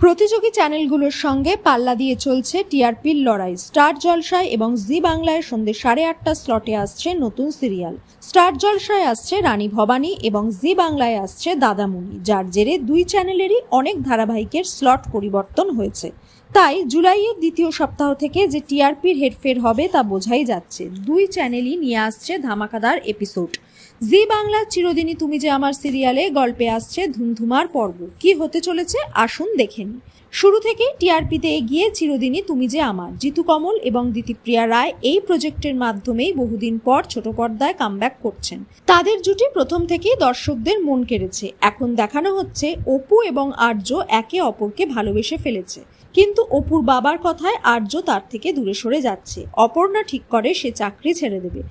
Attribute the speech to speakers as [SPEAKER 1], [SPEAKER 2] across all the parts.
[SPEAKER 1] প্রতিযোগী চ্যানেলগুলোর সঙ্গে পাল্লা দিয়ে চলছে টিআরপির লড়াই। স্টার জলসায় এবং জি বাংলায় সন্ধ্যে 8:30 স্লটে আসছে নতুন সিরিয়াল। স্টার জলসায় আসছে রানী ভবানী এবং জি বাংলায় আসছে দাদামণি, যার জেরে দুই চ্যানেলেরই অনেক ধারাবাহিকের স্লট পরিবর্তন হয়েছে। তাই জুলাইয়ের দ্বিতীয় সপ্তাহ থেকে যে টিআরপির হেরফের হবে তা বোঝাই যাচ্ছে। দুই চ্যানেলই নিয়ে আসছে ধামাকাদার এপিসোড। জি বাংলা চিরদিনই তুমি যে আমার সিরিয়ালে গল্পে আসছে ধুমধুমার পর্ব। কি হতে চলেছে আসুন দেখে নিই। শুরু থেকেই টিআরপিতে এগিয়ে চিরদিনই তুমি যে আমার। জিতু কমল এবং দিতিপ্রিয়া রায় এই প্রজেক্টের মাধ্যমেই বহুদিন পর ছোট পর্দায় কামব্যাক করছেন। তাদের জুটি প্রথম থেকেই দর্শকদের মন কেড়েছে। এখন দেখানো হচ্ছে অপু এবং আর্য একে অপরকে ভালোবেসে ফেলেছে, কিন্তু অপুর বাবার কথায় আর্য তার থেকে দূরে সরে যাচ্ছে। অপর্ণা ঠিক করে সে চাকরি ছেড়ে দেবে।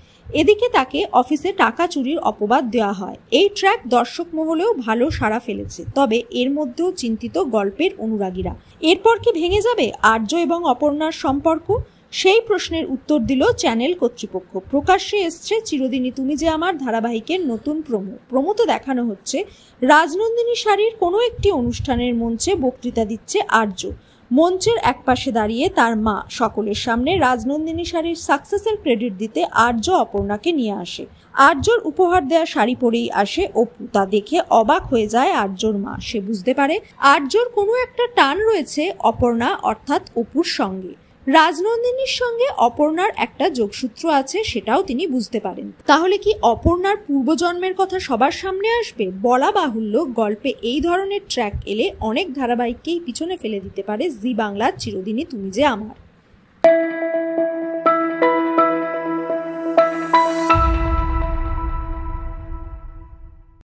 [SPEAKER 1] এদিকে তাকে অফিসে টাকা চুরির অপবাদ দেওয়া হয়। এই ট্র্যাক দর্শক মহলেও ভালো সাড়া ফেলেছে, তবে এর মধ্যেও চিন্তিত গল্পের অনুরাগীরা। এরপর কি ভেঙে যাবে আর্য এবং অপর্ণার সম্পর্ক? সেই প্রশ্নের উত্তর দিল চ্যানেল কর্তৃপক্ষ। প্রকাশ্যে এসছে চিরদিনই তুমি যে আমার ধারাবাহিকের নতুন প্রোমোতে দেখানো হচ্ছে রাজনন্দিনী শাড়ির কোনো একটি অনুষ্ঠানের মঞ্চে বক্তৃতা দিচ্ছে আর্য। মঞ্চের একপাশে দাঁড়িয়ে তার মা সকলের সামনে রাজনন্দিনী শাড়ির সাকসেসের ক্রেডিট দিতে আর্য অপর্ণাকে নিয়ে আসে। আর্যর উপহার দেয়া শাড়ি পরেই আসে অপু। তা দেখে অবাক হয়ে যায় আর্যর মা। সে বুঝতে পারে আর্যর কোনো একটা টান রয়েছে অপর্ণা অর্থাৎ অপুর সঙ্গে। রাজনন্দিনীর সঙ্গে অপর্ণার একটা যোগসূত্র আছে, সেটাও তিনি বুঝতে পারেন। তাহলে কি অপর্ণার পূর্বজন্মের কথা সবার সামনে আসবে? বলা বাহুল্য, গল্পে এই ধরনের ট্র্যাক এলে অনেক ধারাবাহিককেই পিছনে ফেলে দিতে পারে জি বাংলার চিরদিনই তুমি যে আমার।